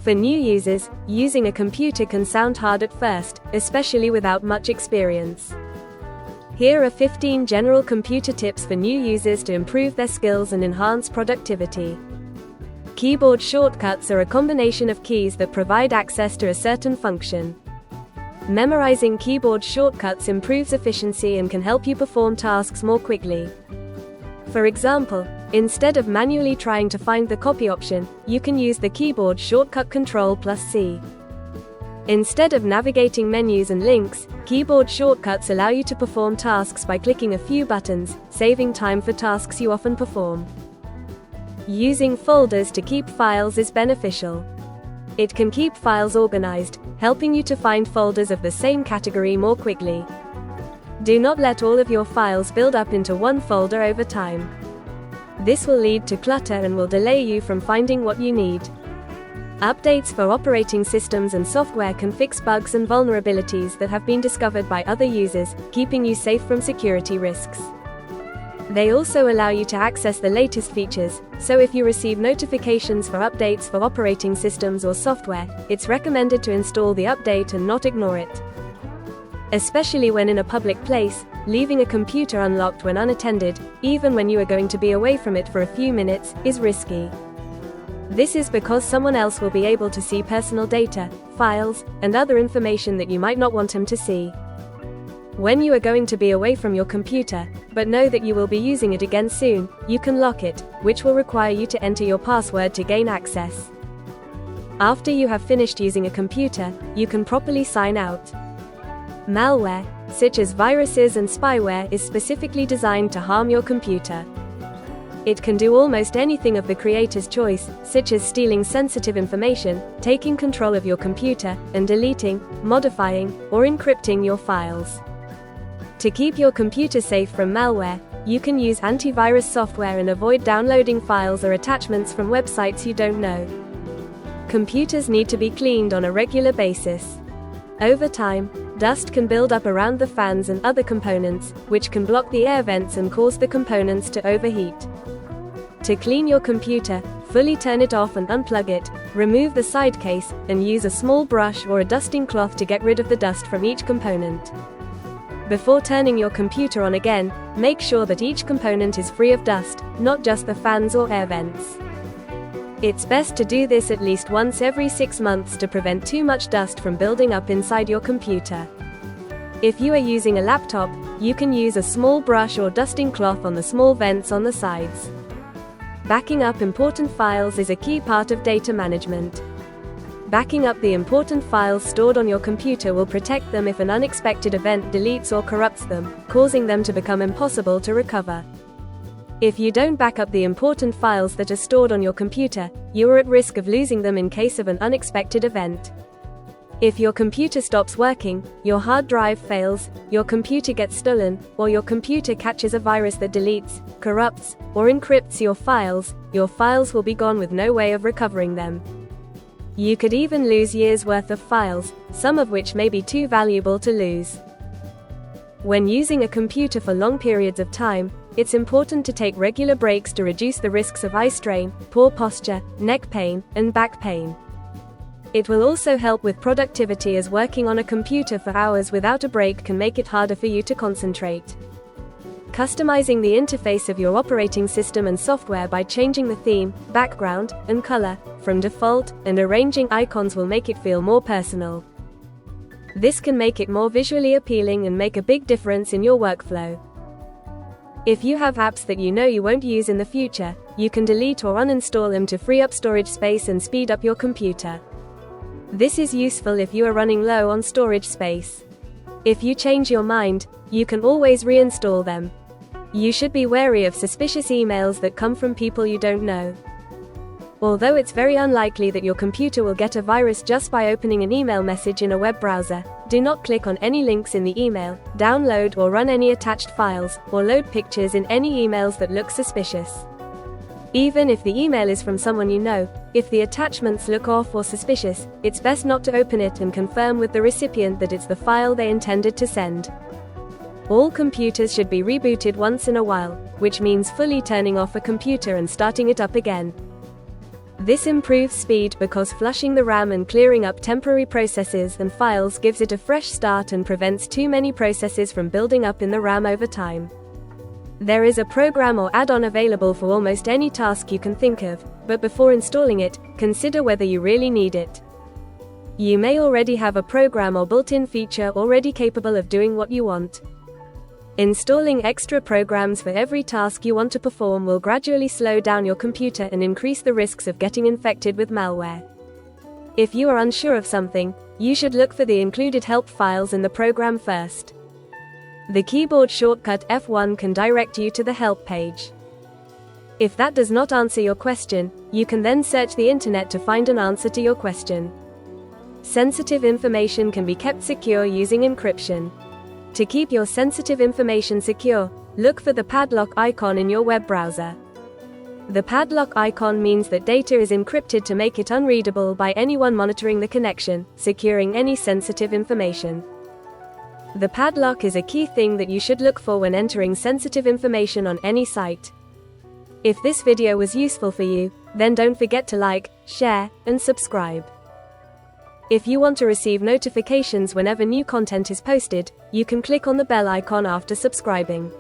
For new users, using a computer can sound hard at first, especially without much experience. Here are 15 general computer tips for new users to improve their skills and enhance productivity. Keyboard shortcuts are a combination of keys that provide access to a certain function. Memorizing keyboard shortcuts improves efficiency and can help you perform tasks more quickly. For example, instead of manually trying to find the copy option, you can use the keyboard shortcut Ctrl+C. Instead of navigating menus and links, keyboard shortcuts allow you to perform tasks by clicking a few buttons, saving time for tasks you often perform. Using folders to keep files is beneficial. It can keep files organized, helping you to find folders of the same category more quickly. Do not let all of your files build up into one folder over time. This will lead to clutter and will delay you from finding what you need. Updates for operating systems and software can fix bugs and vulnerabilities that have been discovered by other users, keeping you safe from security risks. They also allow you to access the latest features, so if you receive notifications for updates for operating systems or software, it's recommended to install the update and not ignore it. Especially when in a public place, leaving a computer unlocked when unattended, even when you are going to be away from it for a few minutes, is risky. This is because someone else will be able to see personal data, files, and other information that you might not want him to see. When you are going to be away from your computer, but know that you will be using it again soon, you can lock it, which will require you to enter your password to gain access. After you have finished using a computer, you can properly sign out. Malware, such as viruses and spyware, is specifically designed to harm your computer. It can do almost anything of the creator's choice, such as stealing sensitive information, taking control of your computer, and deleting, modifying, or encrypting your files. To keep your computer safe from malware, you can use antivirus software and avoid downloading files or attachments from websites you don't know. Computers need to be cleaned on a regular basis. Over time, dust can build up around the fans and other components, which can block the air vents and cause the components to overheat. To clean your computer, fully turn it off and unplug it, remove the side case, and use a small brush or a dusting cloth to get rid of the dust from each component. Before turning your computer on again, make sure that each component is free of dust, not just the fans or air vents. It's best to do this at least once every 6 months to prevent too much dust from building up inside your computer. If you are using a laptop, you can use a small brush or dusting cloth on the small vents on the sides. Backing up important files is a key part of data management. Backing up the important files stored on your computer will protect them if an unexpected event deletes or corrupts them, causing them to become impossible to recover. If you don't back up the important files that are stored on your computer, you are at risk of losing them in case of an unexpected event. If your computer stops working, your hard drive fails, your computer gets stolen, or your computer catches a virus that deletes, corrupts, or encrypts your files will be gone with no way of recovering them. You could even lose years' worth of files, some of which may be too valuable to lose. When using a computer for long periods of time, it's important to take regular breaks to reduce the risks of eye strain, poor posture, neck pain, and back pain. It will also help with productivity, as working on a computer for hours without a break can make it harder for you to concentrate. Customizing the interface of your operating system and software by changing the theme, background, and color from default, and arranging icons will make it feel more personal. This can make it more visually appealing and make a big difference in your workflow. If you have apps that you know you won't use in the future, you can delete or uninstall them to free up storage space and speed up your computer. This is useful if you are running low on storage space. If you change your mind, you can always reinstall them. You should be wary of suspicious emails that come from people you don't know. Although it's very unlikely that your computer will get a virus just by opening an email message in a web browser, do not click on any links in the email, download or run any attached files, or load pictures in any emails that look suspicious. Even if the email is from someone you know, if the attachments look off or suspicious, it's best not to open it and confirm with the recipient that it's the file they intended to send. All computers should be rebooted once in a while, which means fully turning off a computer and starting it up again. This improves speed because flushing the RAM and clearing up temporary processes and files gives it a fresh start and prevents too many processes from building up in the RAM over time. There is a program or add-on available for almost any task you can think of, but before installing it, consider whether you really need it. You may already have a program or built-in feature already capable of doing what you want. Installing extra programs for every task you want to perform will gradually slow down your computer and increase the risks of getting infected with malware. If you are unsure of something, you should look for the included help files in the program first. The keyboard shortcut F1 can direct you to the help page. If that does not answer your question, you can then search the internet to find an answer to your question. Sensitive information can be kept secure using encryption. To keep your sensitive information secure, look for the padlock icon in your web browser. The padlock icon means that data is encrypted to make it unreadable by anyone monitoring the connection, securing any sensitive information. The padlock is a key thing that you should look for when entering sensitive information on any site. If this video was useful for you, then don't forget to like, share, and subscribe. If you want to receive notifications whenever new content is posted, you can click on the bell icon after subscribing.